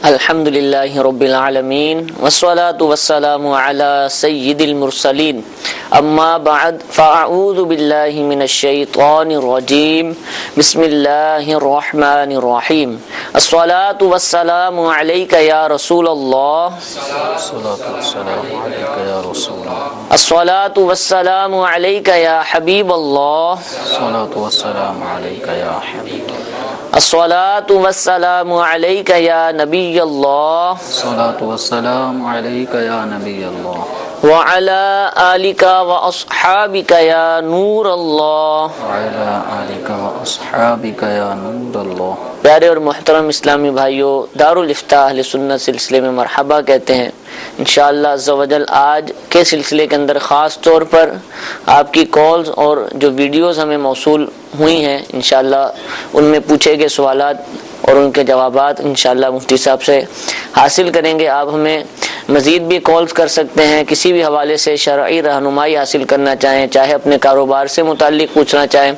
الحمدللہ رب العالمین والصلاة والسلام علی سید المرسلین اما بعد فاعوذ باللہ من الشیطان الرجیم بسم اللہ الرحمن الرحیم الصلاة والسلام علیک یا رسول اللہ الصلاة والسلام علیک یا حبیب اللہ الصلاة والسلام علیک یا نبی اللہ وعلی آلک واصحابک یا نور اللہ. پیارے اور محترم اسلامی بھائیوں، دارالافتاء اہل سنت سلسلے میں مرحبا کہتے ہیں. انشاءاللہ عز و جل آج کے سلسلے کے اندر خاص طور پر آپ کی کالز اور جو ویڈیوز ہمیں موصول ہوئی ہیں انشاءاللہ ان میں پوچھے گئے سوالات اور ان کے جوابات انشاءاللہ مفتی صاحب سے حاصل کریں گے. آپ ہمیں مزید بھی کالز کر سکتے ہیں، کسی بھی حوالے سے شرعی رہنمائی حاصل کرنا چاہیں، چاہے اپنے کاروبار سے متعلق پوچھنا چاہیں،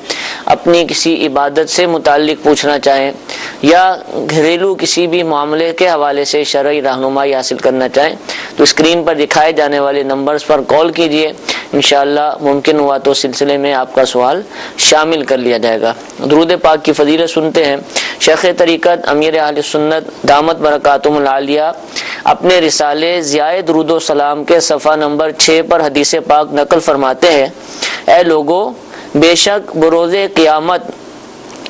اپنی کسی عبادت سے متعلق پوچھنا چاہیں، یا گھریلو کسی بھی معاملے کے حوالے سے شرعی رہنمائی حاصل کرنا چاہیں تو اسکرین پر دکھائے جانے والے نمبرز پر کال کیجئے. انشاءاللہ ممکن ہوا تو سلسلے میں آپ کا سوال شامل کر لیا جائے گا. درود پاک کی فضیلت سنتے ہیں. شیخ طریقت امیر اہل سنت دامت برکاتہم العالیہ اپنے رسالے ضیاء درود و سلام کے صفحہ نمبر 6 پر حدیث پاک نقل فرماتے ہیں: اے لوگو، بے شک بروز قیامت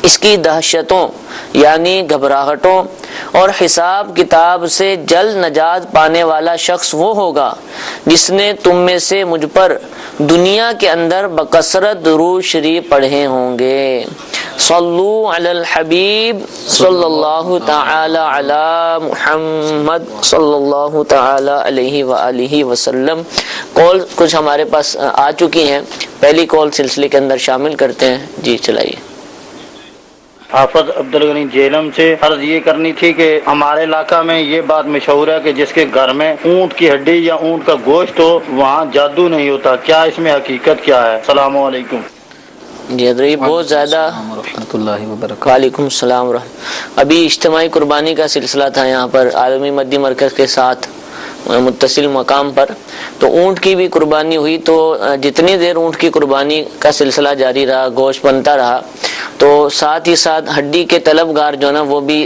اس کی دہشتوں یعنی گھبراہٹوں اور حساب کتاب سے جلد نجات پانے والا شخص وہ ہوگا جس نے تم میں سے مجھ پر دنیا کے اندر بکثرت درود شریف پڑھے ہوں گے. صلو علی الحبیب صلی اللہ تعالی علی محمد صلی اللہ تعالی علیہ وآلہ وسلم. کال کچھ ہمارے پاس آ چکی ہیں، پہلی کال سلسلے کے اندر شامل کرتے ہیں. جی چلائیے. حافظ عبدالغنی جیلم سے عرض یہ کرنی تھی کہ ہمارے علاقہ میں یہ بات مشہور ہے کہ جس کے گھر میں اونٹ کی ہڈی یا اونٹ کا گوشت ہو وہاں جادو نہیں ہوتا. کیا اس میں حقیقت کیا ہے؟ السلام علیکم. جی حضرت بہت زیادہ وعلیکم السلام ورحمۃ. ابھی اجتماعی قربانی کا سلسلہ تھا یہاں پر عالمی مدی مرکز کے ساتھ متصل مقام پر، تو اونٹ کی بھی قربانی ہوئی. تو جتنی دیر اونٹ کی قربانی کا سلسلہ جاری رہا، گوشت بنتا رہا، تو ساتھ ہی ساتھ ہڈی کے طلبگار جو نا وہ بھی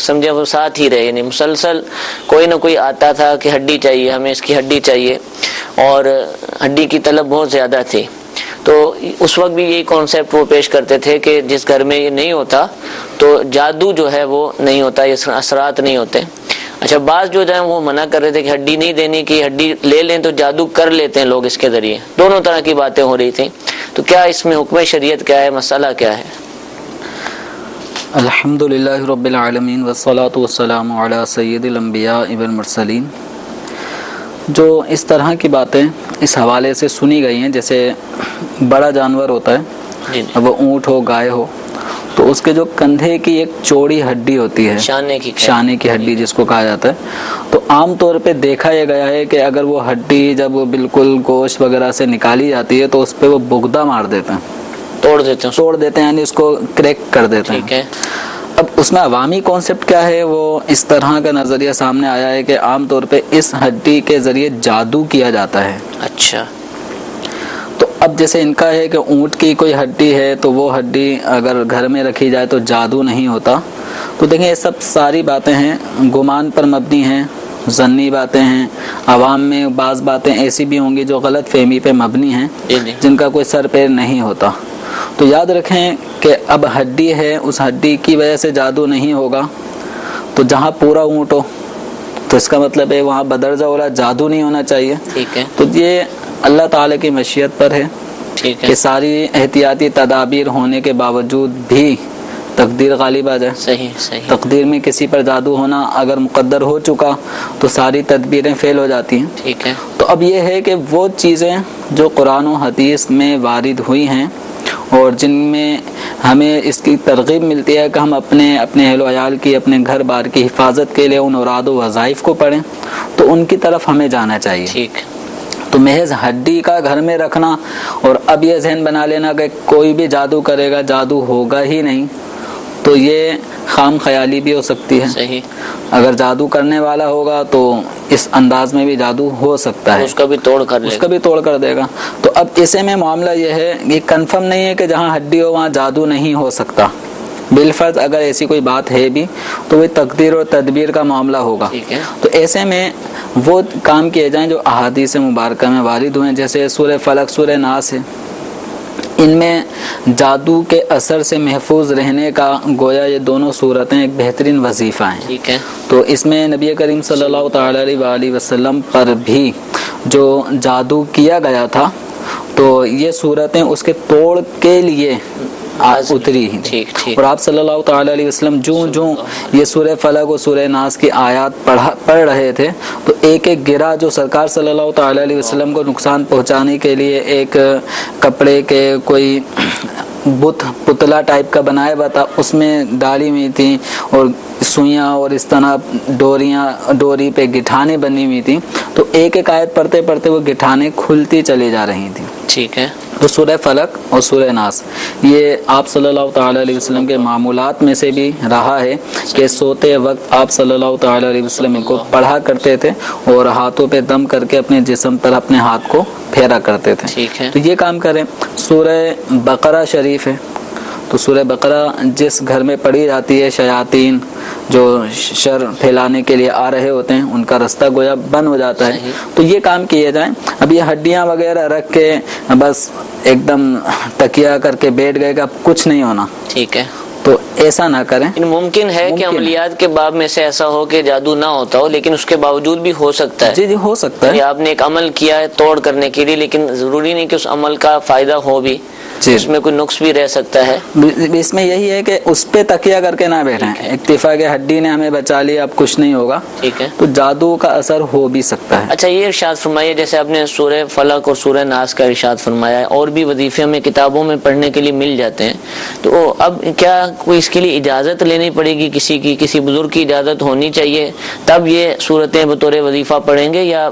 سمجھے وہ ساتھ ہی رہے، یعنی مسلسل کوئی نہ کوئی آتا تھا کہ ہڈی چاہیے ہمیں، اس کی ہڈی چاہیے، اور ہڈی کی طلب بہت زیادہ تھی. تو اس وقت بھی یہی کانسیپٹ وہ پیش کرتے تھے کہ جس گھر میں یہ نہیں ہوتا تو جادو جو ہے وہ نہیں ہوتا، یہ اثرات نہیں ہوتے. اچھا، بعض جو ہیں وہ منع کر رہے تھے کہ ہڈی نہیں دینی، کہ ہڈی لے لیں تو جادو کر لیتے ہیں لوگ اس کے ذریعے. دونوں طرح کی باتیں ہو رہی تھیں. تو کیا اس میں حکم شریعت کیا ہے، مسئلہ کیا ہے؟ الحمدللہ رب العالمین والصلاة والسلام علی سید الانبیاء والمرسلین. جو اس طرح کی باتیں اس حوالے سے سنی گئی ہیں، جیسے بڑا جانور ہوتا ہے، وہ اونٹ ہو، گائے ہو، تو اس کے جو کندھے کی ایک چوڑی ہڈی ہوتی ہے، شانے کی ہڈی جس کو کہا جاتا ہے، تو عام طور پہ دیکھا یہ گیا ہے کہ اگر وہ ہڈی جب بالکل گوشت وغیرہ سے نکالی جاتی ہے تو اس پہ وہ بغدہ مار دیتے ہیں، توڑ دیتے ہیں، یعنی اس کو کریک کر دیتے ہیں. اب اس میں عوامی کانسیپٹ کیا ہے، وہ اس طرح کا نظریہ سامنے آیا ہے کہ عام طور پہ اس ہڈی کے ذریعے جادو کیا جاتا ہے. اچھا، تو اب جیسے ان کا ہے کہ اونٹ کی کوئی ہڈی ہے تو وہ ہڈی اگر گھر میں رکھی جائے تو جادو نہیں ہوتا. تو دیکھیں یہ سب ساری باتیں ہیں، گمان پر مبنی ہیں، ظنی باتیں ہیں. عوام میں بعض باتیں ایسی بھی ہوں گی جو غلط فہمی پہ مبنی ہیں، جن کا کوئی سر پیر نہیں ہوتا. تو یاد رکھیں کہ اب ہڈی ہے، اس ہڈی کی وجہ سے جادو نہیں ہوگا. تو جہاں پورا اونٹ ہو تو اس کا مطلب ہے وہاں بدرجہ اولا جادو نہیں ہونا چاہیے. تو یہ اللہ تعالی کی مشیت پر ہے کہ ساری احتیاطی تدابیر ہونے کے باوجود بھی تقدیر غالب آ جائے. صحیح. تقدیر میں کسی پر جادو ہونا اگر مقدر ہو چکا تو ساری تدبیریں فیل ہو جاتی ہیں. ٹھیک ہے. تو اب یہ ہے کہ وہ چیزیں جو قرآن و حدیث میں وارد ہوئی ہیں اور جن میں ہمیں اس کی ترغیب ملتی ہے کہ ہم اپنے اہل و عیال کی، اپنے گھر بار کی حفاظت کے لیے ان اوراد و وظائف کو پڑھیں، تو ان کی طرف ہمیں جانا چاہیے. ٹھیک. تو محض ہڈی کا گھر میں رکھنا اور اب یہ ذہن بنا لینا کہ کوئی بھی جادو کرے گا جادو ہوگا ہی نہیں، تو یہ خام خیالی بھی ہو سکتی ہے. صحیح. اگر جادو کرنے والا ہوگا تو اس انداز میں بھی جادو ہو سکتا ہے, اس کا بھی توڑ کر دے گا. تو اب اسے میں معاملہ یہ ہے, یہ کنفرم نہیں ہے کہ جہاں ہڈی ہو وہاں جادو نہیں ہو سکتا. بالفرض اگر ایسی کوئی بات ہے بھی تو وہ تقدیر اور تدبیر کا معاملہ ہوگا. تو ایسے میں وہ کام کیے جائیں جو احادیث مبارکہ میں وارد ہوئے, جیسے سورہ فلق, سورہ ناس ہے. ان میں جادو کے اثر سے محفوظ رہنے کا گویا یہ دونوں صورتیں ایک بہترین وظیفہ ہیں. ٹھیک ہے. تو اس میں نبی کریم صلی اللہ تعالی علیہ وآلہ وسلم پر بھی جو جادو کیا گیا تھا تو یہ صورتیں اس کے توڑ کے لیے اتری ہیں. اور آپ صلی اللہ تعالی علیہ وسلم جو یہ سورہ فلق اور سورہ ناس کی آیات پڑھ رہے تھے تو ایک ایک گرہ جو سرکار صلی اللہ تعالی علیہ وسلم کو نقصان پہنچانے کے لیے ایک کپڑے کے کوئی بت پتلا ٹائپ کا بنایا ہوا تھا, اس میں ڈالی ہوئی تھیں اور سوئیاں اور اس طرح ڈوری پہ گٹھانے بنی ہوئی تھیں. تو ایک ایک آیت پڑھتے پڑھتے وہ گٹھانے کھلتی چلی جا رہی تھیں. ٹھیک ہے. تو سورہ فلق اور سورہ ناس یہ آپ صلی اللہ تعالی علیہ وسلم کے معمولات میں سے بھی رہا ہے کہ سوتے وقت آپ صلی اللہ تعالی علیہ وسلم کو پڑھا کرتے تھے اور ہاتھوں پہ دم کر کے اپنے جسم پر اپنے ہاتھ کو پھیرا کرتے تھے. ٹھیک ہے. تو یہ کام کریں. سورہ بقرہ شریف ہے, تو سورہ بقرہ جس گھر میں پڑھی جاتی ہے, شیاطین جو شر پھیلانے کے لیے آ رہے ہوتے ہیں ان کا رستہ گویا بند ہو جاتا ہے. تو یہ کام کیے جائیں. اب یہ ہڈیاں وغیرہ رکھ کے بس ایک دم تکیہ کر کے بیٹھ گئے کہ اب کچھ نہیں ہونا, ٹھیک ہے, تو ایسا نہ کریں. ممکن ہے کہ عملیات کے باب میں سے ایسا ہو کہ جادو نہ ہوتا ہو, لیکن اس کے باوجود بھی ہو سکتا ہے. جی ہو سکتا ہے. آپ نے ایک عمل کیا ہے توڑ کرنے کے لیے, لیکن ضروری نہیں کہ اس عمل کا فائدہ ہو بھی, اس میں کوئی نقص بھی رہ سکتا ہے. اس میں یہی ہے کہ اس پہ تکیہ کر کے نہ بیٹھیں. اکتفا کہ ہڈی نے ہمیں بچا لیا, اب کچھ نہیں ہوگا. ٹھیک ہے. تو جادو کا اثر ہو بھی سکتا ہے. اچھا, یہ ارشاد فرمائیے, جیسے آپ نے سورہ فلق اور سورہ ناس کا ارشاد فرمایا ہے, اور بھی وظیفے ہمیں کتابوں میں پڑھنے کے لیے مل جاتے ہیں, تو اب کیا کوئی اس کے لیے اجازت لینی پڑے گی, کسی بزرگ کی اجازت ہونی چاہیے تب یہ صورتیں بطور وظیفہ پڑھیں گے, یا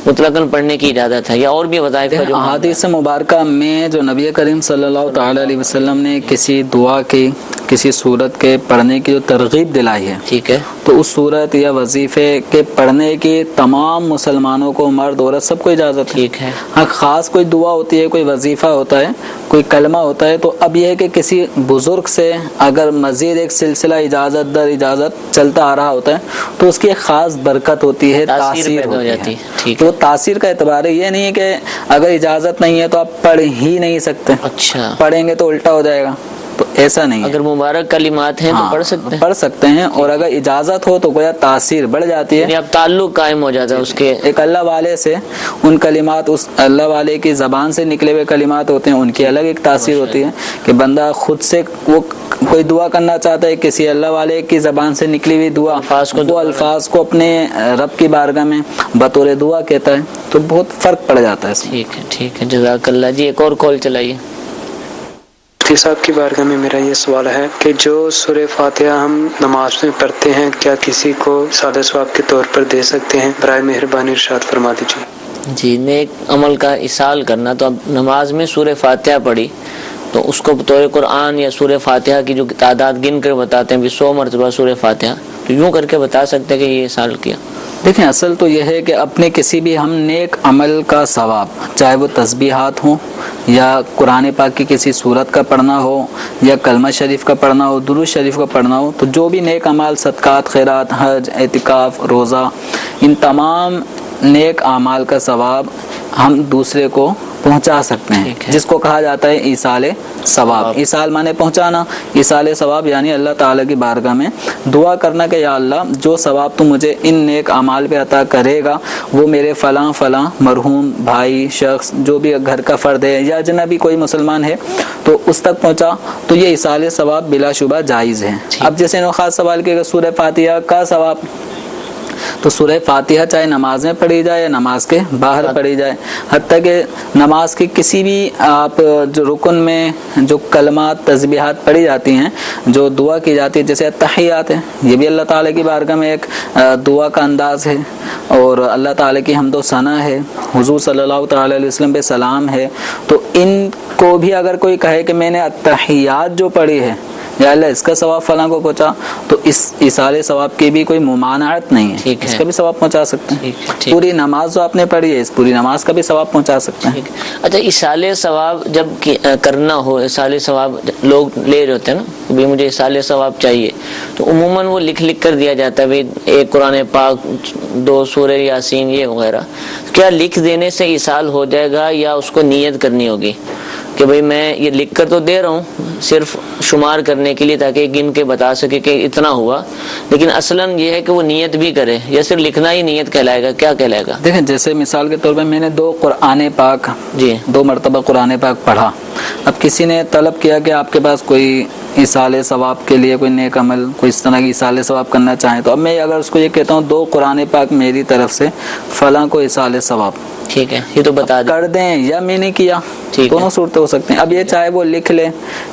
مطلقاً پڑھنے کی اجازت ہے, یا اور بھی وظائف کا جو احادیث مبارکہ میں جو نبی کریم صلی اللہ تعالی علیہ وسلم نے کسی دعا کی, کسی صورت کے پڑھنے کی جو ترغیب دلائی ہے, ٹھیک ہے, تو اس صورت یا وظیفے کے پڑھنے کی تمام مسلمانوں کو, مرد عورت سب کو اجازت ہے. ٹھیک ہے. ہاں, خاص کوئی دعا ہوتی ہے, کوئی وظیفہ ہوتا ہے, کوئی کلمہ ہوتا ہے, تو اب یہ ہے کہ کسی بزرگ سے اگر مزید ایک سلسلہ اجازت در اجازت چلتا آ رہا ہوتا ہے تو اس کی ایک خاص برکت ہوتی ہے, تاثیر ہوتی ہے. تو تاثیر کا اعتبار ہے, یہ نہیں ہے کہ اگر اجازت نہیں ہے تو آپ پڑھ ہی نہیں سکتے. اچھا, پڑھیں گے تو الٹا ہو جائے گا, تو ایسا نہیں. اگر مبارک کلمات ہیں تو پڑھ سکتے ہیں, اور اگر اجازت ہو تو گویا تاثیر بڑھ جاتی ہے, اب تعلق قائم ہو جاتا ہے اس کے. ایک اللہ والے سے ان کلمات, اس اللہ والے کی زبان سے نکلے ہوئے کلمات ہوتے ہیں, ان کی الگ ایک تاثیر ہوتی ہے کہ بندہ خود سے وہ کوئی دعا کرنا چاہتا ہے, کسی اللہ والے کی زبان سے نکلی ہوئی دعا وہ الفاظ کو اپنے رب کی بارگاہ میں بطور دعا کہتا ہے, تو بہت فرق پڑ جاتا ہے. ٹھیک ہے, جزاک اللہ. جی ایک اور کال چلائیے. مفتی صاحب کی بارگاہ میں میرا یہ سوال ہے کہ جو سورہ فاتحہ ہم نماز میں پڑھتے ہیں, کیا کسی کو سادہ ثواب کے طور پر دے سکتے ہیں؟ برائے مہربانی ارشاد فرما دیجیے. جی, نیک عمل کا اصال کرنا, تو اب نماز میں سورہ فاتحہ پڑھی تو اس کو بطور قرآن یا سورہ فاتحہ کی جو تعداد گن کر بتاتے ہیں 100 مرتبہ سورہ فاتحہ, تو یوں کر کے بتا سکتے ہیں کہ یہ اصال کیا. دیکھیں, اصل تو یہ ہے کہ اپنے کسی بھی ہم نیک عمل کا ثواب, چاہے وہ تسبیحات ہوں یا قرآن پاک کی کسی صورت کا پڑھنا ہو یا کلمہ شریف کا پڑھنا ہو, درود شریف کا پڑھنا ہو, تو جو بھی نیک اعمال, صدقات, خیرات, حج, اعتکاف, روزہ, ان تمام نیک اعمال کا ثواب ہم دوسرے کو پہنچا سکتے ہیں, جس کو کہا جاتا ہے ایصال ثواب. ایصال مانے پہنچانا, ایصال ثواب یعنی اللہ تعالیٰ کی بارگاہ میں دعا کرنا کہ یا اللہ جو ثواب تو مجھے ان نیک اعمال پہ عطا کرے گا وہ میرے فلاں فلاں مرحوم بھائی, شخص, جو بھی گھر کا فرد ہے یا اجنبی کوئی مسلمان ہے تو اس تک پہنچا, تو یہ ایصال ثواب بلا شبہ جائز ہے. اب جیسے انہوں خاص سوال کیا کہ سورہ فاتحہ کا ثواب, تو سورہ فاتحہ چاہے نماز میں پڑھی جائے یا نماز کے باہر پڑھی جائے, حتیٰ کہ نماز کی کسی بھی آپ جو رکن میں جو کلمات تسبیحات پڑھی جاتی ہیں, جو دعا کی جاتی ہے, جیسے التحیات ہے, یہ بھی اللہ تعالیٰ کی بارگاہ میں ایک دعا کا انداز ہے, اور اللہ تعالیٰ کی حمد و ثنا ہے, حضور صلی اللہ تعالیٰ علیہ وسلم پہ سلام ہے. تو ان کو بھی اگر کوئی کہے کہ میں نے التحیات جو پڑھی ہے یا اللہ اس کا ثواب فلاں کو پہنچا، تو اس ایصال ثواب کی بھی کوئی ممانعت نہیں ہے، اس کا بھی ثواب پہنچا سکتے ہیں۔ پوری نماز جو آپ نے پڑھی ہے، اس پوری نماز کا بھی ثواب پہنچا سکتے ہیں۔ اچھا، ایصال ثواب جب کرنا ہو، ایصال ثواب لوگ لے رہے ہوتے ہیں نا، بھی مجھے ایصال ثواب چاہیے، تو عموماً وہ لکھ کر دیا جاتا ہے بھی ایک قرآن پاک، 2 سورہ یاسین، یہ وغیرہ۔ کیا لکھ دینے سے ایصال ہو جائے گا یا اس کو نیت کرنی ہوگی کہ بھئی میں یہ لکھ کر تو دے رہا ہوں صرف شمار کرنے کے لیے تاکہ گن کے بتا سکے کہ اتنا ہوا، لیکن اصلاً یہ ہے کہ وہ نیت بھی کرے، یا صرف لکھنا ہی نیت کہلائے گا؟ کیا کہلائے گا؟ دیکھیں، جیسے مثال کے طور پہ میں نے 2 قرآن پاک، جی 2 مرتبہ قرآن پاک پڑھا، اب کسی نے طلب کیا کہ آپ کے پاس کوئی ایصال ثواب کے لیے کوئی نیک عمل، کوئی اس طرح کی ایصال ثواب کرنا چاہیں، تو اب میں اگر اس کو یہ کہتا ہوں 2 قرآن پاک میری طرف سے فلاں کو ایصال ثواب، ٹھیک ہے، یہ تو بتا دیں کر دیں، یا میں نے کیا، دونوں صورتیں ہو سکتے ہیں۔ اب یہ چاہے وہ لکھ لے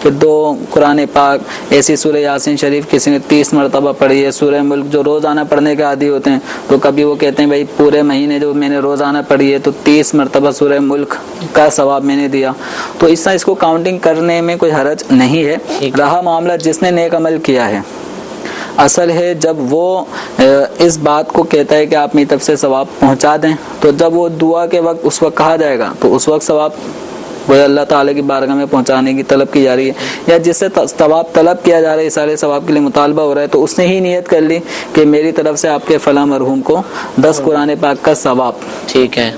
کہ 2 قرآن پاک، ایسی سورہ یاسین شریف کسی نے 30 مرتبہ پڑھی ہے، سورہ ملک جو روزانہ پڑھنے کے عادی ہوتے ہیں، تو کبھی وہ کہتے ہیں بھائی پورے مہینے جو میں نے روزانہ پڑھی ہے تو 30 مرتبہ سورہ ملک کا ثواب میں نے دیا، تو اس طرح اس کو کاؤنٹنگ کرنے میں کوئی حرج نہیں ہے۔ رہا معاملہ جس نے نیک عمل کیا ہے، اصل ہے جب وہ اس بات کو کہتا ہے کہ آپ میری طرف سے ثواب پہنچا دیں، تو جب وہ دعا کے وقت اس وقت کہا جائے گا تو اس وقت ثواب وہ اللہ تعالیٰ کی بارگاہ میں پہنچانے کی طلب کی جا رہی ہے، یا جس سے ثواب طلب کیا جا رہا ہے، سارے ثواب کے لیے مطالبہ ہو رہا ہے، تو اس نے ہی نیت کر لی کہ میری طرف سے آپ کے فلاں مرحوم کو 10 قرآن پاک کا ثواب، ٹھیک ہے۔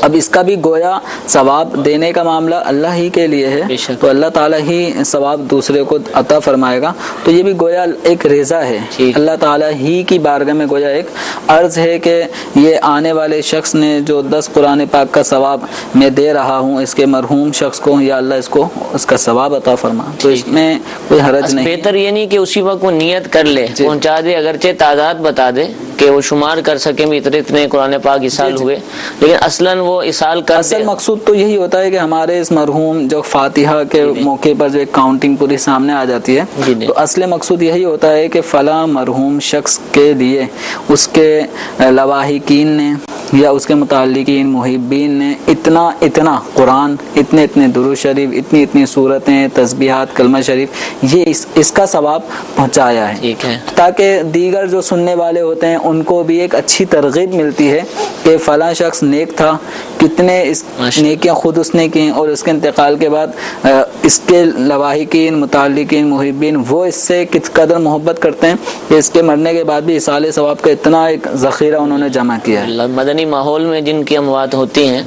اب اس کا بھی گویا ثواب دینے کا معاملہ اللہ ہی کے لیے ہے، تو اللہ تعالیٰ ہی ثواب دوسرے کو عطا فرمائے گا، تو یہ بھی گویا ایک رضا ہے اللہ تعالیٰ ہی کی بارگاہ میں، گویا ایک عرض ہے کہ یہ آنے والے شخص نے جو 10 قرآن پاک کا ثواب میں دے رہا ہوں اس کے مرحوم شخص کو، یا اللہ اس کو اس کا ثواب عطا فرما، تو اس میں کوئی حرج نہیں۔ بہتر یہ نہیں کہ اسی وقت وہ نیت کر لے، پہنچا دے، اگرچہ تعداد بتا دے کہ وہ شمار کر سکیں بھی اتنے قرآن پاک ایصال ہوئے، لیکن اصلاً وہ ایصال کر اصل مقصود تو یہی ہوتا ہے کہ ہمارے اس مرحوم جو فاتحہ کے موقع پر جو ایک کاؤنٹنگ پوری سامنے آ جاتی ہے، تو اصل مقصود یہی ہوتا ہے کہ فلاں مرحوم شخص کے لیے اس کے لواحقین نے یا اس کے متعلقین محبین نے اتنا قرآن، اتنے درود شریف، اتنی صورتیں، تسبیحات، کلمہ شریف، یہ اس کا ثواب پہنچایا ہے، تاکہ دیگر جو سننے والے ہوتے ہیں ان کو بھی ایک اچھی ترغیب ملتی ہے کہ فلاں شخص نیک تھا، کتنے اس نیکیاں خود اس نے کی، اور اس کے انتقال کے بعد اس کے لواحقین، متعلقین، محبین وہ اس سے کس قدر محبت کرتے ہیں کہ اس کے مرنے کے بعد بھی ایصال ثواب کا اتنا ایک ذخیرہ انہوں نے جمع کیا ہے۔ مدنی ماحول میں جن کی اموات ہوتی ہیں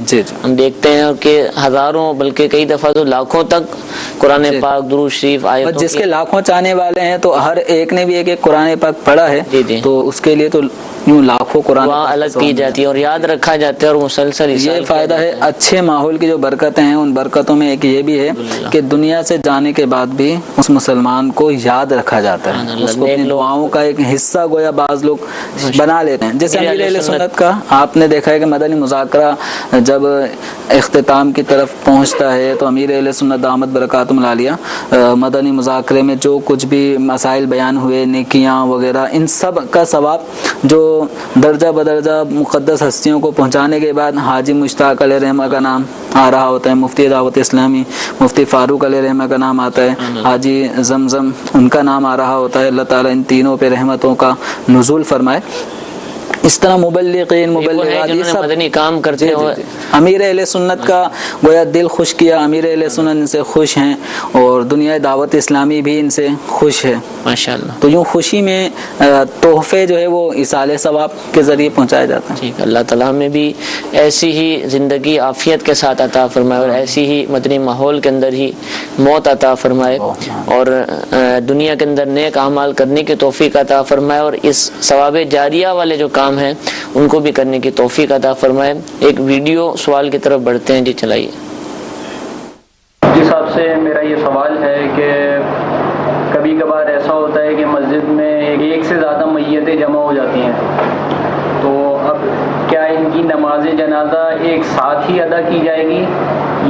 ہم دیکھتے ہیں کہ ہزاروں بلکہ کئی دفعہ تو لاکھوں تک قرآن پاک، درود شریف، آیتوں، جس کے لاکھوں چاہنے والے ہیں تو ہر ایک نے بھی ایک قرآن پاک پڑھا ہے، تو اس کے لیے تو یوں لاکھوں قرآن الگ کی جاتی ہے اور یاد رکھا جاتا ہے، اور مسلسل یہ فائدہ ہے۔ اچھے ماحول کی جو برکتیں ہیں، ان برکتوں میں ایک یہ بھی ہے کہ دنیا سے جانے کے بعد بھی اس مسلمان کو یاد رکھا جاتا ہے، اس کو اپنی دعاؤں کا ایک حصہ گویا بعض لوگ بنا لیتے ہیں۔ جیسے امیر اہل سنت کا آپ نے دیکھا ہے کہ مدنی مذاکرہ جب اختتام کی طرف پہنچتا ہے تو امیر اہل سنت دامت برکاتہم العالیہ مدنی مذاکرے میں جو کچھ بھی مسائل بیان ہوئے، نیکیاں وغیرہ، ان سب کا ثواب جو درجہ بدرجہ مقدس ہستیوں کو پہنچانے کے بعد حاجی مشتاق علیہ رحمہ کا نام آ رہا ہوتا ہے، مفتی دعوت اسلامی مفتی فاروق علیہ رحمہ کا نام آتا ہے، حاجی زمزم ان کا نام آ رہا ہوتا ہے، اللہ تعالیٰ ان تینوں پہ رحمتوں کا نزول فرمائے۔ اس طرح مبلغین، مبلغات، یہ سب مدنی کام کرتے ہیں۔ امیر اہل سنت کا گویا دل خوش کیا، امیر اہل سنت ان سے خوش ہیں اور دنیا دعوت اسلامی بھی ان سے خوش ہے ماشاءاللہ۔ تو یوں خوشی میں تحفے جو ہے وہ ایصال ثواب کے ذریعے پہنچائے جاتے ہیں۔ ٹھیک، اللہ تعالیٰ ہمیں بھی ایسی ہی زندگی عافیت کے ساتھ عطا فرمائے اور ایسی ہی مدنی ماحول کے اندر ہی موت عطا فرمائے، اور دنیا کے اندر نیک اعمال کرنے کی توفیق عطا فرمائے، اور اس ثواب جاریہ والے جو کام ہیں ان کو بھی کرنے کی توفیق عطا فرمائے۔ ایک ویڈیو سوال کی طرف بڑھتے ہیں، جی چلائیے۔ جس صاحب سے میرا یہ سوال ہے کہ کبھی کبھار ایسا ہوتا ہے کہ مسجد میں ایک سے زیادہ میتیں جمع ہو جاتی ہیں، تو اب کیا ان کی نماز جنازہ ایک ساتھ ہی ادا کی جائے گی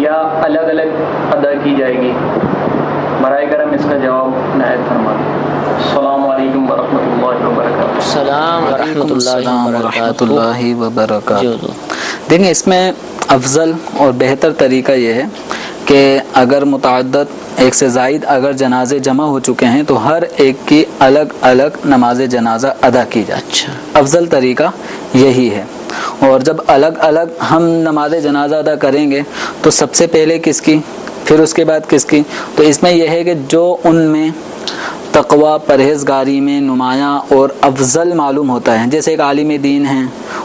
یا الگ الگ ادا کی جائے گی؟ برائے کرم اس کا جواب عنایت فرما دیں۔ السلام علیکم ورحمۃ اللہ وبرکاتہ۔ السلام ورحمۃ اللہ وبرکاتہ۔ دیکھیں، اس میں افضل اور بہتر طریقہ یہ ہے کہ اگر متعدد ایک سے زائد اگر جنازے جمع ہو چکے ہیں تو ہر ایک کی الگ الگ نماز جنازہ ادا کی جائے. اچھا. افضل طریقہ یہی ہے. اور جب الگ الگ ہم نماز جنازہ ادا کریں گے تو سب سے پہلے کس کی پھر اس کے بعد کس کی, تو اس میں یہ ہے کہ جو ان میں تقوی پرہیزگاری میں نمایاں اور افضل معلوم ہوتا ہے, جیسے ایک عالم دین ہے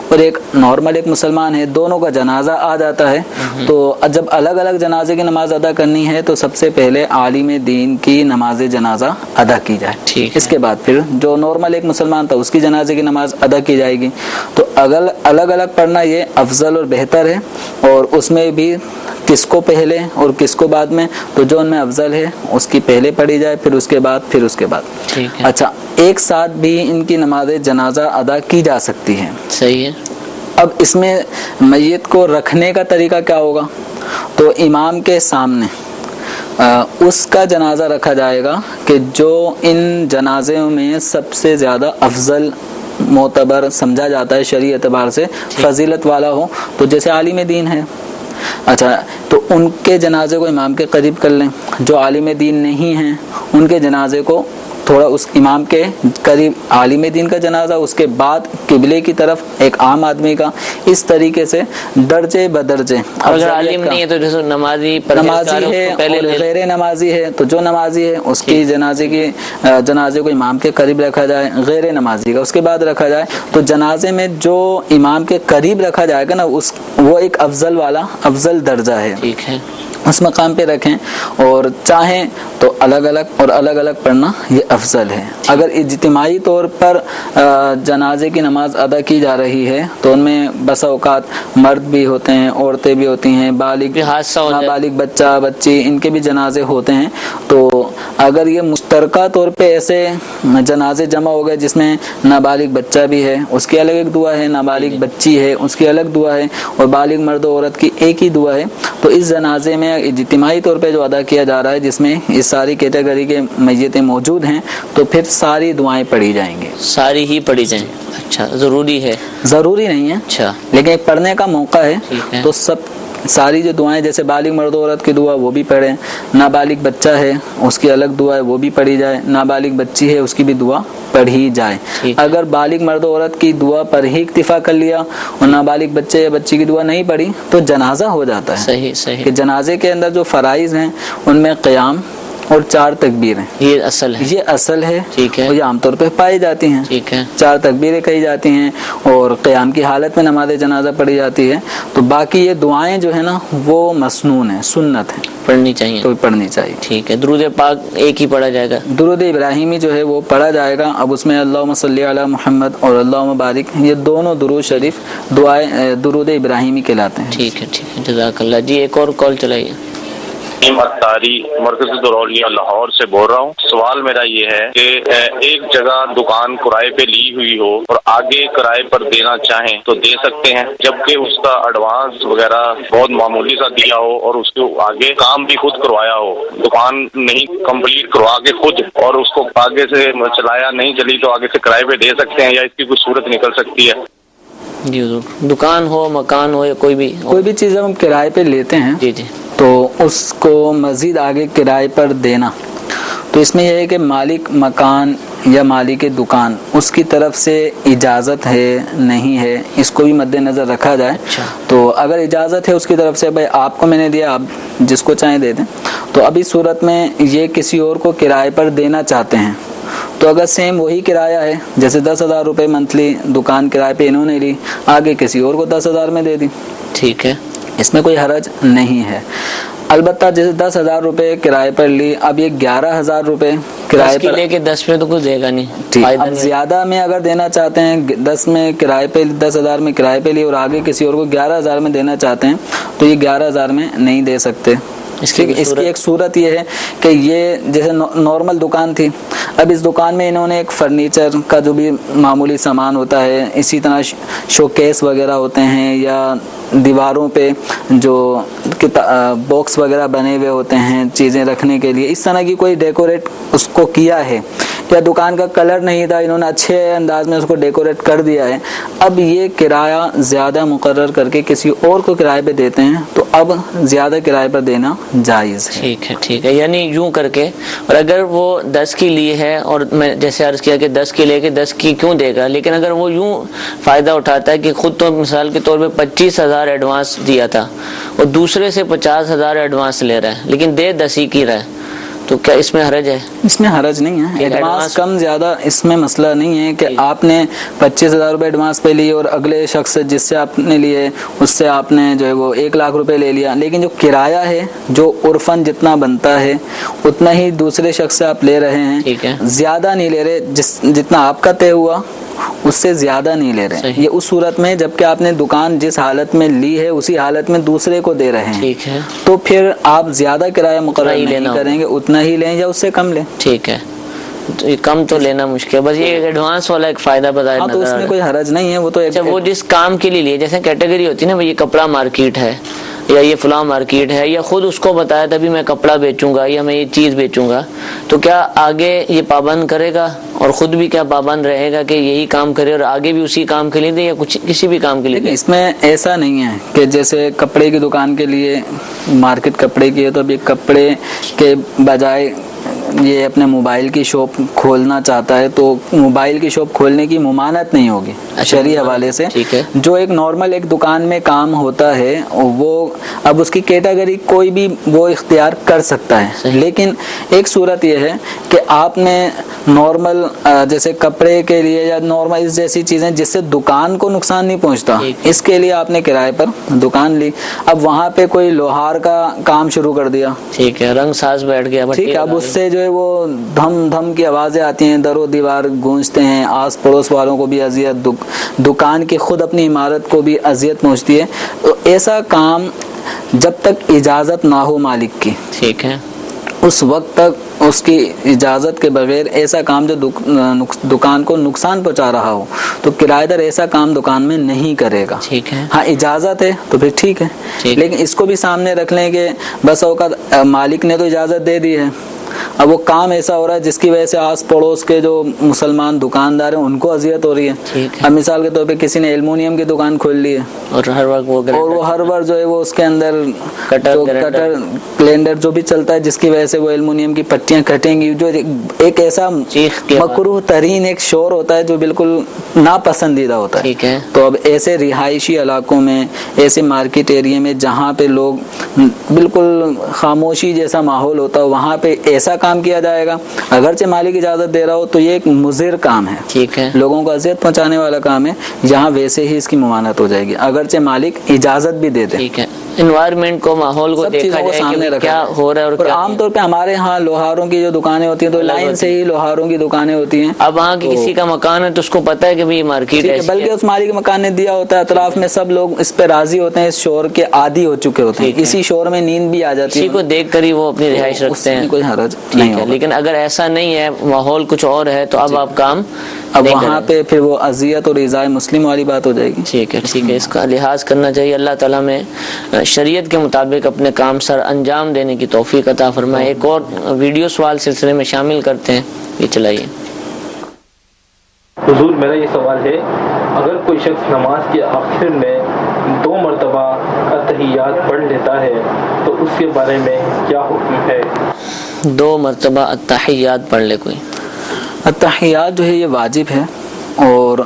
اور ایک نارمل ایک مسلمان ہے, دونوں کا جنازہ آ جاتا ہے, تو جب الگ الگ جنازے کی نماز ادا کرنی ہے تو سب سے پہلے عالم دین کی نماز جنازہ ادا کی جائے, اس کے بعد پھر جو نارمل ایک مسلمان تھا اس کی جنازے کی نماز ادا کی جائے گی. تو اگر الگ الگ پڑھنا یہ افضل اور بہتر ہے, اور اس میں بھی کس کو پہلے اور کس کو بعد میں, تو جو ان میں افضل ہے اس کی پہلے پڑھی جائے, پھر اس کے بعد پھر اس کے بعد. اچھا, ایک ساتھ بھی ان کی نماز جنازہ ادا کی جا سکتی ہے. صحیح ہے. اب اس میں میت کو رکھنے کا طریقہ کیا ہوگا, تو امام کے سامنے اس کا جنازہ رکھا جائے گا کہ جو ان جنازوں میں سب سے زیادہ افضل معتبر سمجھا جاتا ہے شرعی اعتبار سے, فضیلت والا ہو. تو جیسے عالم دین ہے, اچھا تو ان کے جنازے کو امام کے قریب کر لیں. جو عالم دین نہیں ہیں ان کے جنازے کو تھوڑا اس امام کے قریب, عالم دین کا جنازہ, اس کے بعد قبلے کی طرف ایک عام آدمی کا, اس طریقے سے درجے بدرجے. اگر عالم نہیں ہے تو جیسے نمازی ہے اور غیر نمازی ہے, تو جو نمازی ہے اس کی جنازے کو امام کے قریب رکھا جائے, غیر نمازی کا اس کے بعد رکھا جائے. تو جنازے میں جو امام کے قریب رکھا جائے گا نا وہ ایک افضل درجہ ہے, ٹھیک ہے, اس مقام پہ رکھیں. اور چاہیں تو الگ الگ پڑھنا یہ افضل ہے. اگر اجتماعی طور پر جنازے کی نماز ادا کی جا رہی ہے تو ان میں بسا اوقات مرد بھی ہوتے ہیں, عورتیں بھی ہوتی ہیں, نابالغ بچہ بچی, ان کے بھی جنازے ہوتے ہیں. تو اگر یہ مشترکہ طور پہ ایسے جنازے جمع ہو گئے جس میں نابالغ بچہ بھی ہے اس کی الگ ایک دعا ہے, نابالغ بچی ہے اس کی الگ دعا ہے, اور بالغ مرد و عورت کی ایک ہی دعا ہے, تو اس جنازے میں اجتماعی طور پہ جو ادا کیا جا رہا ہے جس میں اس ساری کیٹیگری کے میتیں موجود ہیں تو پھر ساری دعائیں پڑھی جائیں گی. ساری ہی پڑھی جائیں. اچھا, ضروری ہے؟ ضروری نہیں ہے, اچھا, لیکن ایک پڑھنے کا موقع ہے تو ساری جو دعائیں جیسے بالغ مرد و عورت کی دعا وہ بھی پڑھیں, نابالغ بچہ ہے اس کی الگ دعا ہے وہ بھی پڑھی جائے, نابالغ بچی ہے اس کی بھی دعا پڑھی جائے. اگر بالغ مرد و عورت کی دعا پر ہی اکتفا کر لیا اور نابالغ بچے یا بچی کی دعا نہیں پڑھی تو جنازہ ہو جاتا ہے. صحیح. کہ جنازے کے اندر جو فرائض ہیں ان میں قیام اور 4 تکبیریں, یہ اصل ہے, ٹھیک ہے, یہ عام طور پہ پائی جاتی ہیں, ٹھیک ہے, 4 تکبیریں کہی جاتی ہیں اور قیام کی حالت میں نماز جنازہ پڑھی جاتی ہے. تو باقی یہ دعائیں جو ہے نا وہ مسنون ہیں, سنت ہیں, پڑھنی چاہیے, تو پڑھنی چاہیے. ٹھیک ہے. درود پاک ایک ہی پڑھا جائے گا, درود ابراہیمی جو ہے وہ پڑھا جائے گا. اب اس میں اللہم صلی علی محمد اور اللہم بارک, یہ دونوں درود شریف دعائیں درود ابراہیمی کہلاتے ہیں. ٹھیک ہے, جزاک اللہ. جی ایک اور کال چلائیے. اتاری مرکز دورولیا لاہور سے بول رہا ہوں. سوال میرا یہ ہے کہ ایک جگہ دکان کرائے پہ لی ہوئی ہو اور آگے کرائے پر دینا چاہیں تو دے سکتے ہیں, جبکہ اس کا ایڈوانس وغیرہ بہت معمولی سا دیا ہو اور اس کو آگے کام بھی خود کروایا ہو, دکان نہیں کمپلیٹ کروا کے خود, اور اس کو آگے سے چلایا نہیں چلی تو آگے سے کرائے پہ دے سکتے ہیں, یا اس کی کوئی صورت نکل سکتی ہے؟ جی دکان ہو, مکان ہو, یا کوئی بھی چیز ہم کرائے پہ لیتے ہیں جی تو اس کو مزید آگے کرائے پر دینا, تو اس میں یہ ہے کہ مالک مکان یا مالک دکان اس کی طرف سے اجازت ہے نہیں ہے, اس کو بھی مد نظر رکھا جائے. تو اگر اجازت ہے اس کی طرف سے, بھائی آپ کو میں نے دیا, آپ جس کو چاہیں دے دیں, تو ابھی صورت میں یہ کسی اور کو کرائے پر دینا چاہتے ہیں تو اگر سیم وہی کرایہ ہے, جیسے 10,000 روپے منتھلی دکان کرائے پہ انہوں نے لی, آگے کسی اور کو 10,000 میں دے دی, ٹھیک ہے, اس میں کوئی حرج نہیں ہے. البتہ جیسے 10,000 روپے کرائے پر لی, اب یہ 11,000 روپے کرائے پر لے کے 10 پہ تو کچھ دے گا نہیں. اب زیادہ میں اگر دینا چاہتے ہیں, 10 میں کرائے پہ 10,000 میں کرائے پہ لی اور آگے کسی اور کو 11,000 میں دینا چاہتے ہیں تو یہ 11,000 میں نہیں دے سکتے. اس کی ایک صورت یہ ہے کہ یہ جیسے نارمل دکان تھی, اب اس دکان میں انہوں نے ایک فرنیچر کا جو بھی معمولی سامان ہوتا ہے, اسی طرح شو کیس وغیرہ ہوتے ہیں یا دیواروں پہ جو باکس وغیرہ بنے ہوئے ہوتے ہیں چیزیں رکھنے کے لیے, اس طرح کی کوئی ڈیکوریٹ اس کو کیا ہے, یا دکان کا کلر نہیں تھا، انہوں نے اچھے انداز میں اس کو ڈیکوریٹ کر دیا ہے، اب یہ کرایہ زیادہ مقرر کر کے کسی اور کو کرائے پہ دیتے ہیں تو اب زیادہ کرائے پر دینا جائز ہے۔ ٹھیک ہے، یعنی یوں کر کے، اور اگر وہ 10 کی لی ہے اور میں جیسے عرض کیا کہ 10 کی لے کے 10 کی کیوں دے گا، لیکن اگر وہ یوں فائدہ اٹھاتا ہے کہ خود تو مثال کے طور پہ 25,000 ایڈوانس دیا تھا اور دوسرے سے 50,000 ایڈوانس لے رہا ہے لیکن دے 10 ہی کی رہا ہے، تو کیا اس میں حرج ہے؟ اس میں حرج نہیں ہے، ایڈوانس کم زیادہ اس میں مسئلہ نہیں ہے کہ آپ نے 25,000 روپے ایڈوانس پہ لیے اور اگلے شخص جس سے آپ نے لیے اس سے آپ نے جو ہے وہ 1,00,000 روپے لے لیا، لیکن جو کرایہ ہے جو عرفاً جتنا بنتا ہے اتنا ہی دوسرے شخص سے آپ لے رہے ہیں، زیادہ نہیں لے رہے، جتنا آپ کا طے ہوا اس سے زیادہ نہیں لے رہے ہیں۔ یہ اس صورت میں جبکہ آپ نے دکان جس حالت میں لی ہے اسی حالت میں دوسرے کو دے رہے ہیں، تو پھر آپ زیادہ کرایہ مقرر نہیں کریں گے، اتنا ہی لیں یا اس سے کم لیں۔ ٹھیک ہے، تو یہ کم تو لینا مشکل ہے، بس یہ ایڈوانس والا ایک فائدہ بتایا تو اس میں کوئی حرج نہیں ہے، وہ تو وہ جس کام کے لیے جیسے کیٹیگری ہوتی ہے نا، یہ کپڑا مارکیٹ ہے یا یہ فلاں مارکیٹ ہے، یا خود اس کو بتایا تھا بھی میں کپڑا بیچوں گا یا میں یہ چیز بیچوں گا، تو کیا آگے یہ پابند کرے گا اور خود بھی کیا پابند رہے گا کہ یہی کام کرے اور آگے بھی اسی کام کے لیے دے یا کچھ کسی بھی کام کے لیے دے؟ اس میں ایسا نہیں ہے کہ جیسے کپڑے کی دکان کے لیے مارکیٹ کپڑے کی ہے تو ابھی کپڑے کے بجائے یہ اپنے موبائل کی شاپ کھولنا چاہتا ہے تو موبائل کی شاپ کھولنے کی ممانعت نہیں ہوگی شرعی حوالے سے۔ جو ایک نارمل ایک دکان میں کام ہوتا ہے وہ اب اس کی کیٹیگری کوئی بھی وہ اختیار کر سکتا ہے، لیکن ایک صورت یہ ہے کہ آپ نے نارمل جیسے کپڑے کے لیے یا نارمل اس جیسی چیزیں جس سے دکان کو نقصان نہیں پہنچتا، اس کے لیے آپ نے کرائے پر دکان لی، اب وہاں پہ کوئی لوہار کا کام شروع کر دیا، ٹھیک ہے، رنگ ساز بیٹھ گیا، ٹھیک ہے، اب اس سے جو ہے وہ دھم دھم کی آوازیں آتی ہیں، در و دیوار گونجتے ہیں، آس پڑوس والوں کو بھی اذیت، دکان کی خود اپنی عمارت کو بھی اذیت پہنچتی ہے، تو ایسا کام جب تک اجازت نہ ہو مالک کی، ٹھیک ہے، اس وقت تک اس کی اجازت کے بغیر ایسا کام جو دکان کو نقصان پہنچا رہا ہو تو کرایہ دار ایسا کام دکان میں نہیں کرے گا۔ ٹھیک ہے، ہاں اجازت ہے تو پھر ٹھیک ہے، لیکن اس کو بھی سامنے رکھ لیں کہ بس اوقات مالک نے تو اجازت دے دی ہے، اب وہ کام ایسا ہو رہا ہے جس کی وجہ سے آس پڑوس کے جو مسلمان دکاندار ہیں ان کو اذیت ہو رہی ہے۔ اب مثال کے طور پہ کسی نے ایلومینیم کی دکان کھول لی ہے اور ہر وقت جو ہے وہ اس کے اندر کٹر کلینڈر جو بھی چلتا ہے جس کی وجہ سے وہ ایلومینیم کی پٹیاں کٹیں گی، جو ایک ایسا مکروہ ترین ایک شور ہوتا ہے جو بالکل ناپسندیدہ ہوتا ہے۔ تو اب ایسے رہائشی علاقوں میں، ایسے مارکیٹ ایریا میں جہاں پہ لوگ بالکل خاموشی جیسا ماحول ہوتا ہے وہاں پہ ایسا کام کیا جائے گا، اگرچہ مالک اجازت دے رہا ہو تو یہ ایک مضر کام ہے، ٹھیک ہے، لوگوں کو اذیت پہنچانے والا کام ہے، یہاں ویسے ہی اس کی ممانعت ہو جائے گی اگرچہ مالک اجازت بھی دے دے۔ ٹھیک ہے، انوائرمنٹ کو، ماحول کو دیکھا جائے کہ کیا ہو رہا ہے، اور عام طور پہ ہمارے ہاں لوہاروں کی جو دکانیں ہوتی ہیں تو لائن سے ہی لوہاروں کی دکانیں ہوتی ہیں، اب وہاں کی کسی کا مکان ہے تو اس کو پتا ہے کہ یہ مارکیٹ ہے، بلکہ اس مالک مکان نے دیا ہوتا ہے، اطراف میں سب لوگ اس پہ راضی ہوتے ہیں، اس شور کے عادی ہو چکے ہوتے ہیں، اسی شور میں نیند بھی آ جاتی ہے، اسی کو دیکھ کر ہی وہ اپنی رہائش رکھتے ہیں، کوئی حرج نہیں ہے۔ لیکن اگر ایسا نہیں ہے، ماحول کچھ اور ہے تو اب آپ کام اب وہاں پہ پھر وہ اذیت اور ایذائے مسلم والی بات ہو جائے گی۔ ٹھیک ہے، اس کا لحاظ کرنا چاہیے۔ اللہ تعالیٰ میں شریعت کے مطابق اپنے کام سر انجام دینے کی توفیق عطا فرمائے۔ ایک اور ویڈیو سوال سلسلے میں شامل کرتے ہیں، یہ چلائیے۔ حضور میرا یہ سوال ہے، اگر کوئی شخص نماز کے آخر میں 2 مرتبہ اتحیات پڑھ لیتا ہے تو اس کے بارے میں کیا حکم ہے؟ 2 مرتبہ اتحیات پڑھ لے کوئی؟ اتحیات جو ہے یہ واجب ہے، اور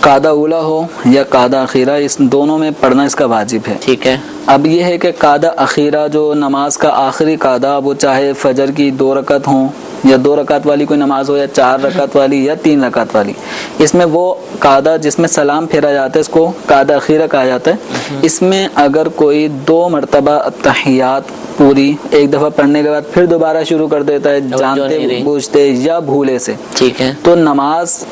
قاعدہ اولا ہو یا قاعدہ اخیرہ اس دونوں میں پڑھنا اس کا واجب ہے۔ ٹھیک ہے، اب یہ ہے کہ قاعدہ اخیرہ جو نماز کا آخری قاعدہ، وہ چاہے فجر کی 2 رکعت ہوں یا 2 رکعت والی کوئی نماز ہو یا 4 رکعت والی یا 3 رکعت والی، اس میں وہ قاعدہ جس میں سلام پھیرا جاتا ہے اس کو قاعدہ اخیرہ کہا جاتا ہے۔ اس میں اگر کوئی 2 مرتبہ اتحیات پوری ایک دفعہ پڑھنے کے بعد پھر دوبارہ شروع کر دیتا ہے جانتے بوجھتے یا بھولے سے، ٹھیک ہے، تو نماز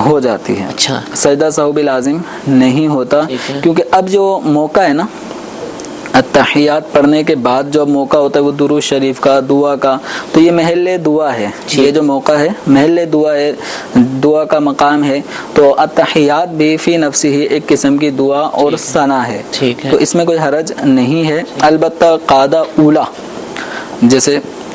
ہو جاتی ہے۔ اچھا، سجدہ سہو بھی لازم نہیں ہوتا، کیونکہ اب جو موقع ہے نا اتحیات پڑھنے کے بعد جو موقع ہوتا ہے وہ درود شریف کا، دعا کا، تو یہ محل دعا ہے، یہ جو موقع ہے محل دعا ہے، دعا کا مقام ہے، تو اتحیات بھی فی نفسی ہی ایک قسم کی دعا اور ثنا ہے، تو اس میں کوئی حرج نہیں ہے۔ البتہ قاعدہ اولا جیسے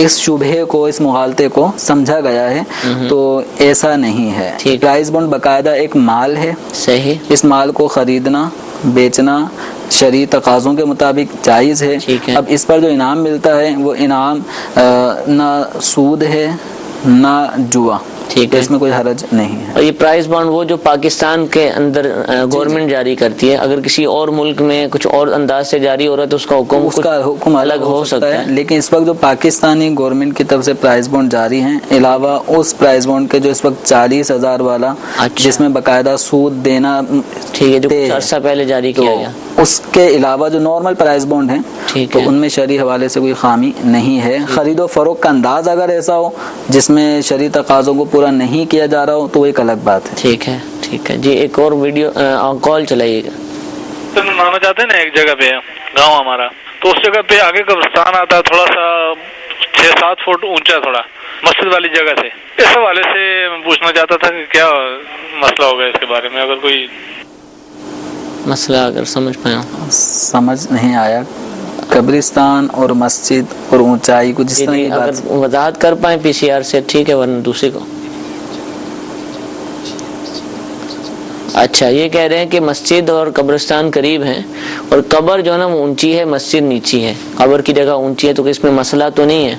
اس شبہے کو, اس مغالطے کو سمجھا گیا ہے, تو ایسا نہیں ہے. پرائز بانڈ باقاعدہ ایک مال ہے. صحیح. اس مال کو خریدنا بیچنا شرعی تقاضوں کے مطابق جائز ہے. اب اس پر جو انعام ملتا ہے وہ انعام نہ سود ہے نہ جوا, ٹھیک ہے, اس میں کوئی حرج نہیں ہے. اور یہ پرائز بانڈ وہ جو پاکستان کے اندر گورنمنٹ جاری کرتی ہے, اگر کسی اور ملک میں کچھ اور انداز سے جاری ہو رہا ہے تو اس کا حکم الگ ہو سکتا ہے. لیکن اس وقت جو پاکستانی گورنمنٹ کی طرف سے پرائز بانڈ جاری ہیں, علاوہ اس پرائز بانڈ کے جو اس وقت 40,000 والا جس میں باقاعدہ سود دینا, ٹھیک ہے, جو کچھ عرصہ پہلے جاری کیا گیا, اس کے علاوہ جو نارمل پرائز بانڈ ہیں تو ان میں شرعی حوالے سے کوئی خامی نہیں ہے. خرید و فروخت کا انداز اگر ایسا ہو جس میں شرعی تقاضوں کو پورا نہیں کیا جا رہا ہو تو وہ ایک الگ بات ہے. ٹھیک ہے, ٹھیک ہے جی. ایک اور ویڈیو کال چلائیے گا. تو مانا جاتے ہیں نا ایک جگہ پہ گاؤں ہمارا, تو اس جگہ پہ آگے قبرستان آتا ہے, تھوڑا سا 6-7 فٹ اونچا, تھوڑا مسجد والی جگہ سے. اس حوالے سے پوچھنا چاہتا تھا کہ کیا مسئلہ ہوگا اس کے بارے میں, اگر کوئی مسئلہ اگر سمجھ پایا. سمجھ نہیں آیا. قبرستان اور مسجد اور اونچائی کو جس طرح کی بات وضاحت کر پائیں PCR سے, ٹھیک ہے, ورنہ دوسری کو. اچھا, یہ کہہ رہے ہیں کہ مسجد اور قبرستان قریب ہیں اور قبر جو ہے نا وہ اونچی ہے, مسجد نیچی ہے. قبر کی جگہ اونچی ہے تو اس میں مسئلہ تو نہیں ہے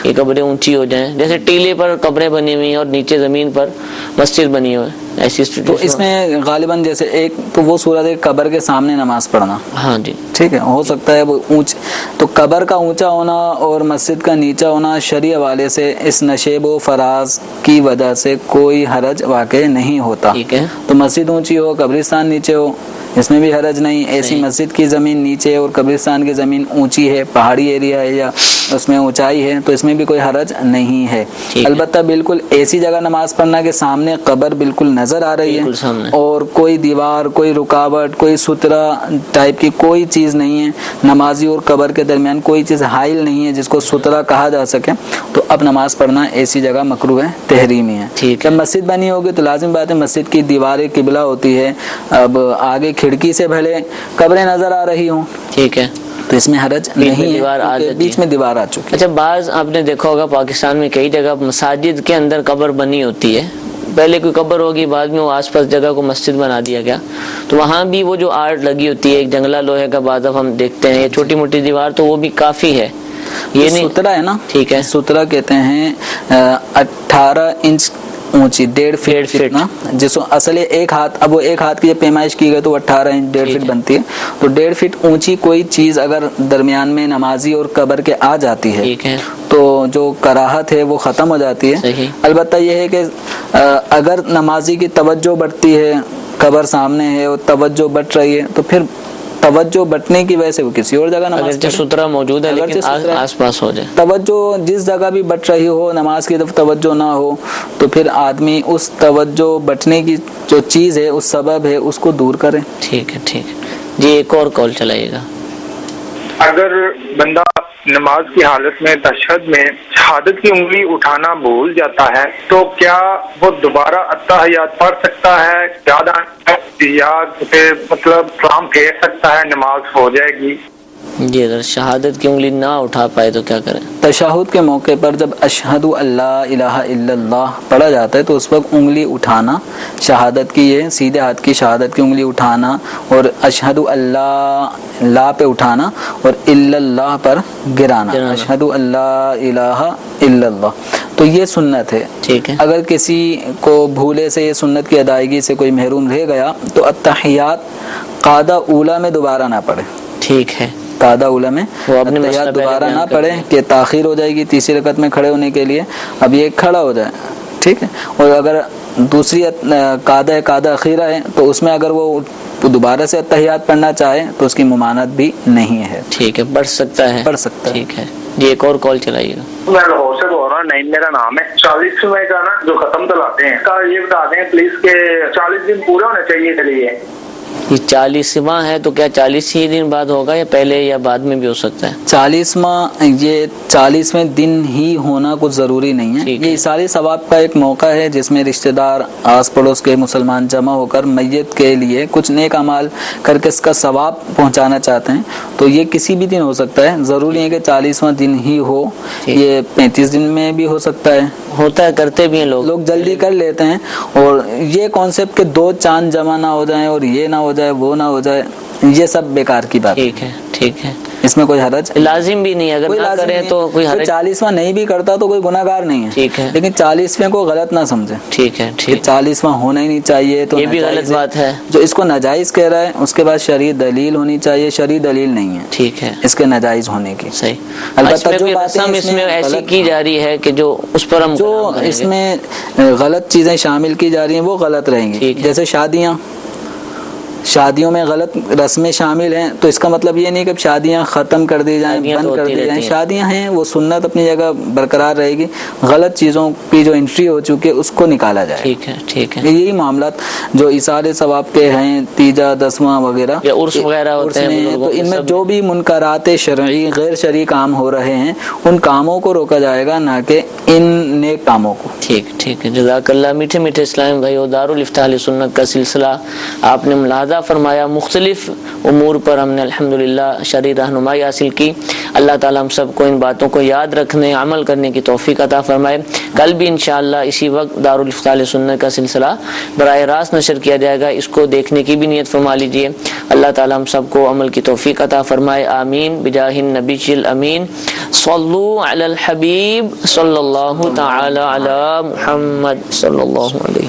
یہ قبریں اونچی ہو جائیں, جیسے ٹیلے پر قبریں بنی ہوئی ہیں اور نیچے زمین پر مسجد بنی ہوئی ہے, ایسی تو اس میں غالباً جیسے ایک تو وہ صورت ہے قبر کے سامنے نماز پڑھنا. ہاں جی, ٹھیک ہے, ہو سکتا ہے وہ اونچ, تو قبر کا اونچا ہونا اور مسجد کا نیچا ہونا شرعی حوالے سے اس نشیب و فراز کی وجہ سے کوئی حرج واقع نہیں ہوتا. ٹھیک ہے, تو مسجد اونچی ہو قبرستان نیچے ہو اس میں بھی حرج نہیں. ایسی مسجد کی زمین نیچے ہے اور قبرستان کی زمین اونچی ہے, پہاڑی ایریا ہے یا اس میں اونچائی ہے, تو اس میں بھی کوئی حرج نہیں ہے. البتہ بالکل ایسی جگہ نماز پڑھنا کہ سامنے قبر بالکل نظر آ رہی ہے اور کوئی دیوار, کوئی رکاوٹ, کوئی سترا ٹائپ کی کوئی چیز نہیں ہے, نمازی اور قبر کے درمیان کوئی چیز حائل نہیں ہے جس کو سترا کہا جا سکے, تو اب نماز پڑھنا ایسی جگہ مکروہ ہے, تحریمی ہے. جب مسجد بنی ہوگی تو لازم بات ہے مسجد کی دیواریں قبلہ ہوتی ہے, اب آگے کھڑکی سے بھلے قبریں نظر آ رہی ہوں, ٹھیک ہے, تو اس میں حرج نہیں ہے, بیچ میں دیوار آ چکی. اچھا, بعض آپ نے دیکھا ہوگا پاکستان میں کئی جگہ مساجد کے اندر قبر بنی ہوتی ہے, پہلے کوئی قبر ہوگی, بعد میں وہ آس پاس جگہ کو مسجد بنا دیا گیا, تو وہاں بھی وہ جو آرٹ لگی ہوتی ہے, ایک جنگلہ لوہے کا بعض ہم دیکھتے ہیں, یہ چھوٹی موٹی دیوار, تو وہ بھی کافی ہے. یہ نہیں سترا ہے نا, ٹھیک ہے, سترا کہتے ہیں 18 انچ اونچی, 1.5 فٹ نا, جس کو اصل ایک ہاتھ, اب وہ ایک ہاتھ کی پیمائش کی گئی تو 18 انچ 1.5 فٹ بنتی ہے. تو 1.5 فٹ اونچی کوئی چیز اگر درمیان میں نمازی اور قبر کے آ جاتی ہے تو جو کراہت ہے وہ ختم ہو جاتی ہے. البتہ یہ ہے کہ اگر نمازی کی توجہ بڑھتی ہے, قبر سامنے ہے اور توجہ بٹ رہی ہے, تو پھر توجہ بٹنے کی وجہ سے وہ کسی اور جگہ نماز پڑھے, سترا موجود ہے لیکن آس پاس ہو جائے, توجہ جس جگہ بھی بٹ رہی ہو, نماز کی طرف توجہ نہ ہو, تو پھر آدمی اس توجہ بٹنے کی جو چیز ہے, اس سبب ہے, اس کو دور کرے. ٹھیک ہے, ٹھیک ہے جی. ایک اور کال چلائیے گا. اگر بندہ نماز کی حالت میں تشہد میں شہادت کی انگلی اٹھانا بھول جاتا ہے تو کیا وہ دوبارہ التحیات پڑھ سکتا ہے, یاد مطلب سلام پھیر سکتا ہے, نماز ہو جائے گی؟ جی, اگر شہادت کی انگلی نہ اٹھا پائے تو کیا کریں؟ تشہد کے موقع پر جب اشہد اللہ الہ الا اللہ پڑھا جاتا ہے تو اس وقت انگلی اٹھانا, شہادت کی یہ سیدھے ہاتھ کی شہادت کی انگلی اٹھانا اور اشہد اللہ لا پہ اٹھانا اور الا اللہ پر گرانا, اشہد اللہ الہ الا اللہ, تو یہ سنت ہے. ٹھیک ہے, اگر کسی کو بھولے سے یہ سنت کی ادائیگی سے کوئی محروم رہ گیا تو التحیات قاعدہ اولا میں دوبارہ نہ پڑھے. ٹھیک ہے, قاعدہ اولا میں التحیات دوبارہ نہ پڑھے کہ تاخیر ہو جائے گی تیسری رکعت میں کھڑے ہونے کے لیے, اب یہ کھڑا ہو جائے. ٹھیک ہے, اور اگر دوسری قاعدہ اخیرہ ہے تو اس میں اگر وہ دوبارہ سے التحیات پڑھنا چاہے تو اس کی ممانعت بھی نہیں ہے. ٹھیک ہے, پڑھ سکتا ہے, ٹھیک ہے جی. ایک اور کال چلائیے گا. میں لاہور سے بول رہا ہوں, نہیں میرا نام ہے. 40ویں کا نا جو ختم دلاتے ہیں, یہ بتا دیں پلیز کہ 40 دن پورے ہونے چاہیے. چلیے یہ 40واں ہے تو کیا 40 ہی دن بعد ہوگا یا پہلے یا بعد میں بھی ہو سکتا ہے؟ 40واں، یہ 40ویں دن ہی ہونا کچھ ضروری نہیں ہے. یہ ساری ثواب کا ایک موقع ہے جس میں رشتہ دار، آس پڑوس کے مسلمان جمع ہو کر میت کے لیے کچھ نیک اعمال کر کے اس کا ثواب پہنچانا چاہتے ہیں. تو یہ کسی بھی دن ہو سکتا ہے، ضروری ہے کہ 40واں دن ہی ہو. یہ 35 دن میں بھی ہو سکتا ہے، ہوتا ہے، کرتے بھی ہیں لوگ جلدی کر لیتے ہیں. اور یہ کانسیپٹ کہ 2 چاند جمع نہ ہو جائیں اور یہ نہ ہو جائے وہ نہ ہو جائے، یہ سب بیکار کی بات. ٹھیک ہے، اس میں کوئی حرج لازم بھی نہیں. اگر نہ کرے تو کوئی حرج، 40واں نہیں بھی کرتا تو کوئی گناہ گار نہیں ہے. ٹھیک ہے، لیکن 40ویں کو غلط نہ سمجھے. ٹھیک ہے، 40واں ہونا ہی نہیں چاہیے، تو یہ بھی غلط بات ہے. جو اس کو ناجائز کہہ رہا ہے اس کے بعد شرعی دلیل ہونی چاہیے. شرعی دلیل نہیں ہے ٹھیک ہے اس کے ناجائز ہونے کی. صحیح. البتہ جو رسم اس میں ایسی کی جا رہی ہے کہ جو اس پر ہم جو اس میں غلط چیزیں شامل کی جا رہی ہیں وہ غلط رہیں گی. جیسے شادیوں میں غلط رسمیں شامل ہیں، تو اس کا مطلب یہ نہیں کہ شادیاں ختم کر دی جائیں، بند کر دی جائیں. شادیاں ہیں، وہ سنت اپنی جگہ برقرار رہے گی. غلط چیزوں کی جو انٹری ہو چکی ہے اس کو نکالا جائے. ٹھیک ہے. یہی معاملات جو ایثار ثواب کے ہیں، تیجا، دسواں وغیرہ یا عرس وغیرہ ہوتے ہیں، تو ان میں جو بھی منکرات شرعی غیر شرعی کام ہو رہے ہیں ان کاموں کو روکا جائے گا، نہ کہ ان نیک کاموں کو. ٹھیک ہے. جزاک اللہ. میٹھے میٹھے اسلام بھائیو، دارالفتاح اہل سنت کا سلسلہ آپ نے ملاحظہ فرمایا. مختلف امور پر ہم نے الحمدللہ شرعی رہنمائی حاصل کی. اللہ تعالیٰ ہم سب کو ان باتوں کو یاد رکھنے، عمل کرنے کی توفیق عطا فرمائے. کل بھی انشاءاللہ اسی وقت دارالفتاح اہل سنت کا سلسلہ براہ راست نشر کیا جائے گا. اس کو دیکھنے کی بھی نیت فرما لیجئے. اللہ تعالیٰ ہم سب کو عمل کی توفیق عطا فرمائے. آمین بجاہ النبی الامین. صلو علی الحبیب صلی اللہ تعالی علی محمد صلی اللہ علیہ